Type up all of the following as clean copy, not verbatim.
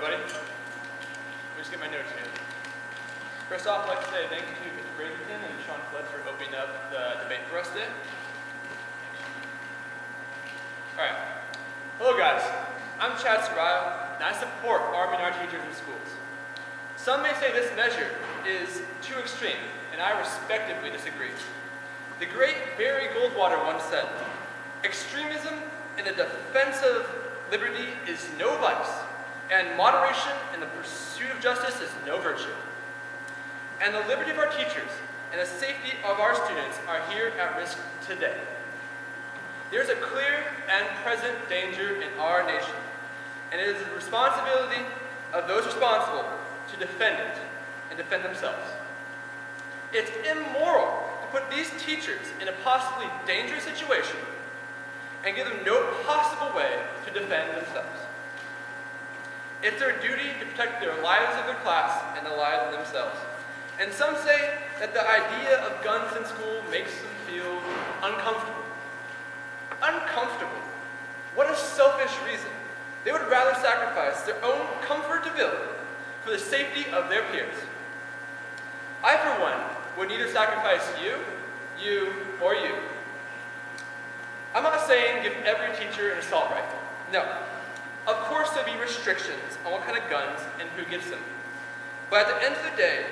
everybody. Let me just get my notes here. First off, I'd like to say thank you to Mr. Brazelton and Sean Flood for opening up the debate for us today. Alright. Hello guys. I'm Serrao, and I support arming our teachers in schools. Some may say this measure is too extreme, and I respectively disagree. The great Barry Goldwater once said, "Extremism in the defense of liberty is no vice, and moderation in the pursuit of justice is no virtue." And the liberty of our teachers and the safety of our students are here at risk today. There's a clear and present danger in our nation, and it is the responsibility of those responsible to defend it and defend themselves. It's immoral to put these teachers in a possibly dangerous situation and give them no possible way to defend themselves. It's their duty to protect their lives of their class and the lives of themselves. And some say that the idea of guns in school makes them feel uncomfortable. Uncomfortable? What a selfish reason. They would rather sacrifice their own comfortability for the safety of their peers. I, for one, would neither sacrifice you, or you. I'm not saying give every teacher an assault rifle. No. Of course there'll be restrictions on what kind of guns and who gets them. But at the end of the day,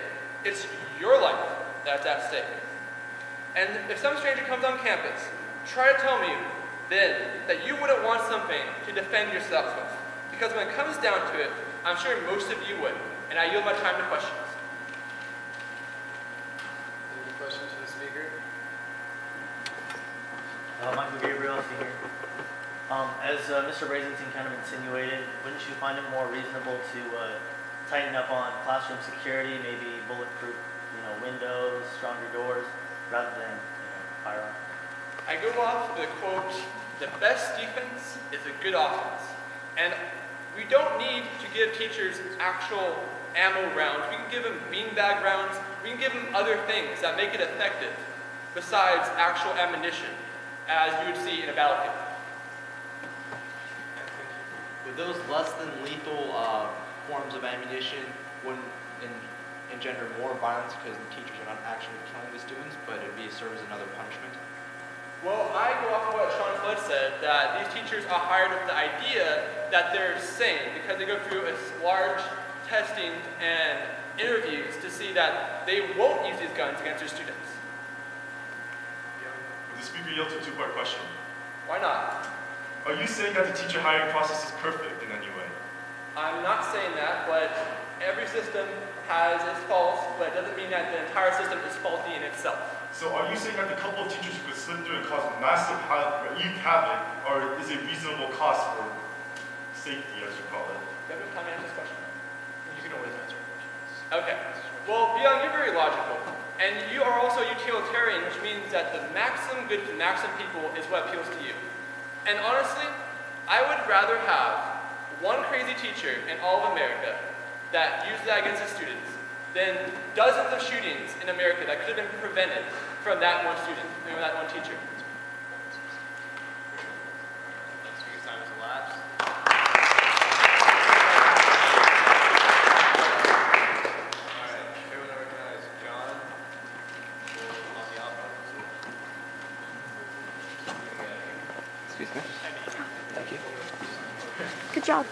it's your life that's at stake. And if some stranger comes on campus, try to tell me then that you wouldn't want something to defend yourselves with. Because when it comes down to it, I'm sure most of you would. And I yield my time to questions. Any questions for the speaker? Michael Gabriel, here. As Mr. Brazelton kind of insinuated, wouldn't you find it more reasonable to tighten up on classroom security, maybe bulletproof, windows, stronger doors, rather than, firearms? I go off the quote, "The best defense is a good offense." And we don't need to give teachers actual ammo rounds. We can give them beanbag rounds. We can give them other things that make it effective besides actual ammunition, as you would see in a battlefield. Would those less than lethal forms of ammunition wouldn't engender more violence because the teachers are not actually killing the students, but it would serve as another punishment? Well, I go off of what Sean Flood said, that these teachers are hired with the idea that they're sane because they go through a large testing and interviews to see that they won't use these guns against their students. The speaker yield to a two-part question. Why not? Are you saying that the teacher hiring process is perfect in any way? I'm not saying that, but every system has its faults, but it doesn't mean that the entire system is faulty in itself. So are you saying that the couple of teachers who could slip through and cause massive youth havoc is a reasonable cost for safety, as you call it? Do you have time to answer this question? You can always answer questions. Okay. Well, Beyond, you're very logical. And you are also utilitarian, which means that the maximum good for the maximum people is what appeals to you. And honestly, I would rather have one crazy teacher in all of America that uses that against his students than dozens of shootings in America that could have been prevented from that one student, that one teacher. Speaker's time has elapsed. Alright, everyone recognize John on the opposite. Excuse me. Thank you. Good job.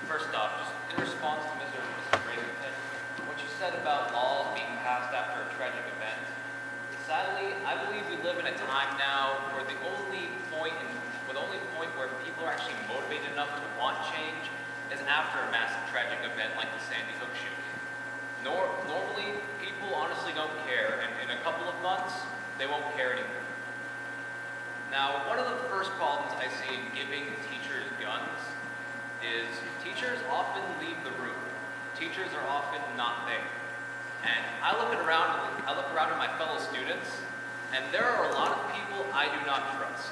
First off, just in response to Mr. Brazelton, what you said about laws being passed after a tragic event, sadly, I believe we live in a time now where the only point where people are actually motivated enough to want change is after a massive tragic event like the Sandy Hook shooting. Normally, people honestly don't care, and in a couple of months, they won't care anymore. Now, one of the first problems I see in giving teachers guns is teachers often leave the room. teachers are often not there. And I look around at my fellow students, and there are a lot of people I do not trust.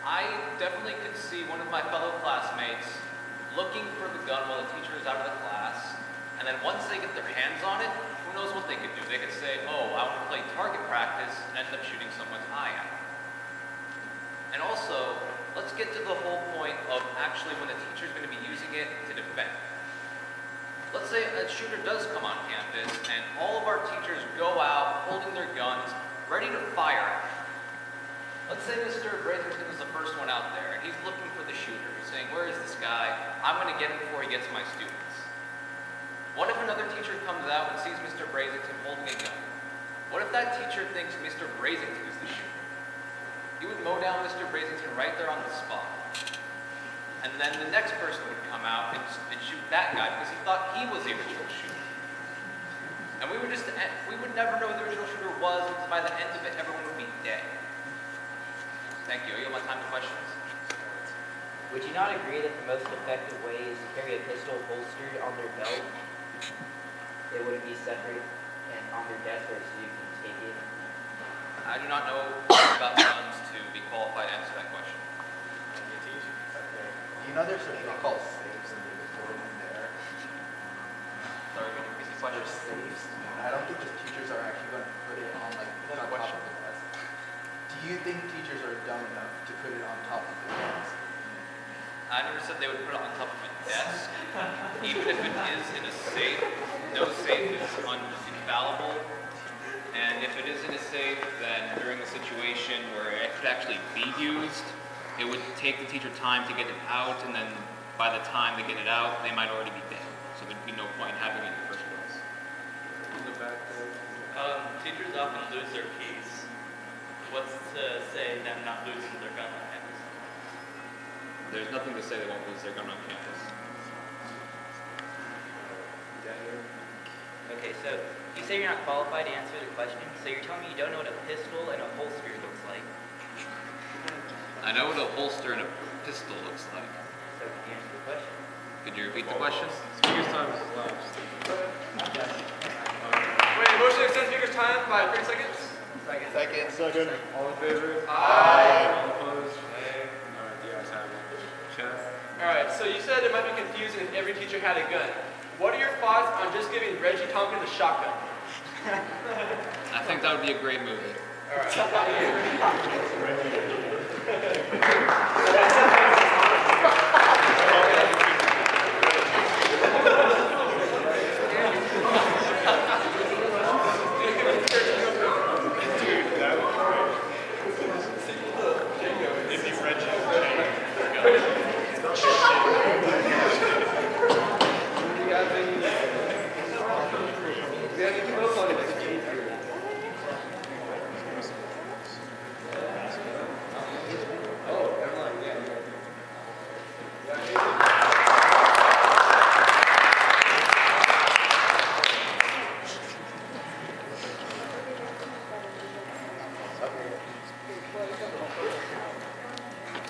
I definitely could see one of my fellow classmates looking for the gun while the teacher is out of the class, and then once they get their hands on it, who knows what they could do. They could say, oh, I want to play target practice, and end up shooting someone's eye out. And also, let's get to the whole point of actually when the teacher is going to be using it to defend. Let's say a shooter does come on campus, and all of our teachers go out holding their guns, ready to fire. Let's say Mr. Braithwaite is the first one out there, and he's looking for the shooter. He's saying, where is this guy? I'm going to get him before he gets my students. What if another teacher comes out and sees Mr. Brazington holding a gun? What if that teacher thinks Mr. Brazington is the shooter? He would mow down Mr. Brazington right there on the spot. And then the next person would come out and shoot that guy because he thought he was the original shooter. And we would never know who the original shooter was, because by the end of it, everyone would be dead. Thank you. I yield my time to questions. Would you not agree that the most effective way is to carry a pistol holstered on their belt? It wouldn't be separate and on their desk where so you can take it? I do not know about guns to be qualified to answer that question. You know there's something called safes and they put it in there. Sorry, could you repeat the question? There's safes. I don't think the teachers are actually going to put it on like on top of the desk. Do you think teachers are dumb enough to put it on top of the desk? I never said they would put it on top of a desk. Even if it is in a safe, no safe is infallible. And if it is in a safe, then during a situation where it could actually be used, it would take the teacher time to get it out, and then by the time they get it out, they might already be dead. So there'd be no point in having it in the first place. In the back there. Teachers often lose their keys. What's to say them not losing their gun on campus? There's nothing to say they won't lose their gun on campus. Okay, so you say you're not qualified to answer the question, so you're telling me you don't know what a pistol and a holster looks like. I know what a holster and a pistol looks like. So can you answer the question? Could you repeat the question? Speaker's time is elapsed. Wait, motion to extend speaker's time by 30 seconds? Second. All in favor? Aye. All opposed? Nay. All right, the ayes have it. Chess. Alright, so you said it might be confusing if every teacher had a gun. What are your thoughts on just giving Reggie Tompkins a shotgun? I think that would be a great movie. Alright.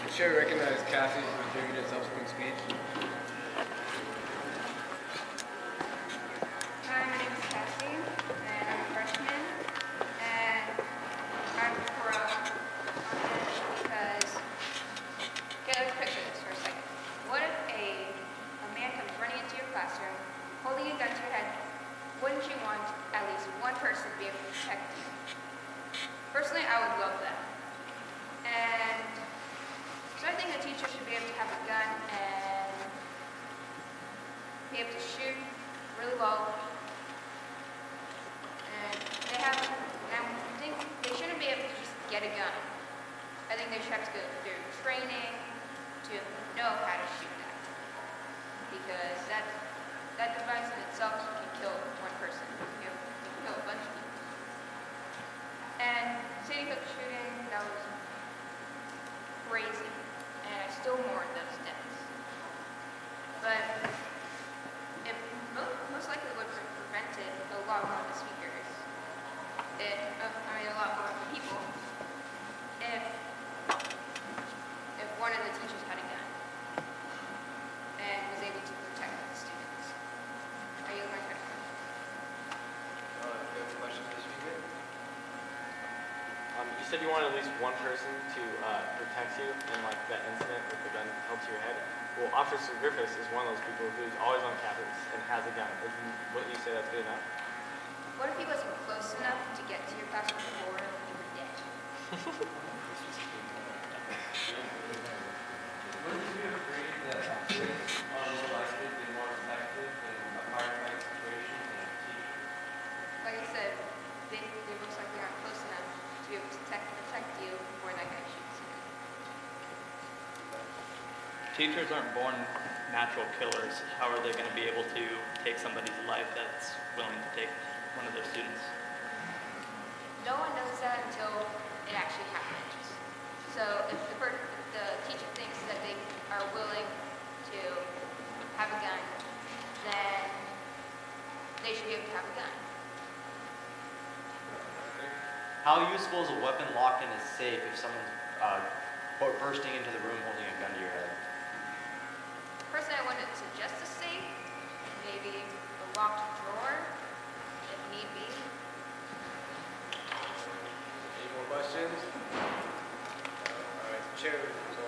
The chair recognizes Cassie to contribute a subsequent speech. Hi, my name is Cassie, and I'm a freshman, and I'm pro on this because, okay, let's picture this for a second. What if a man comes running into your classroom, holding a gun to your head? Wouldn't you want at least one person to be able to protect you? Personally, I would love that. And so I think a teacher should be able to have a gun and be able to shoot really well. And I think they shouldn't be able to just get a gun. I think they should have to go through training to know how to shoot that. Because that device in itself can kill one person. It can kill a bunch of people. And City Hook shooting, that was crazy. And I still mourn those deaths. But it most likely would have prevented a lot more of the speakers. A lot more people if one of the teachers had a gun and was able to protect the students. said you wanted at least one person to protect you in like that incident with the gun held to your head. Well, Officer Griffiths is one of those people who's always on campus and has a gun. Wouldn't you say that's good enough? What if he wasn't close enough to get to your classroom before you were dead? Wouldn't you agree that kids are more likely to be more effective in a firefight situation than a teacher? Like I said, they most likely aren't close enough to be able to protect you before that guy shoots you. Teachers aren't born natural killers. How are they going to be able to take somebody's life that's willing to take one of their students? No one knows that until it actually happens. So if the teacher thinks that they are willing to have a gun, then they should be able to have a gun. How useful is a weapon locked in a safe if someone's bursting into the room holding a gun to your head? Personally, I wouldn't suggest a safe, maybe a locked drawer, if need be. Any more questions? All right, Chair, so,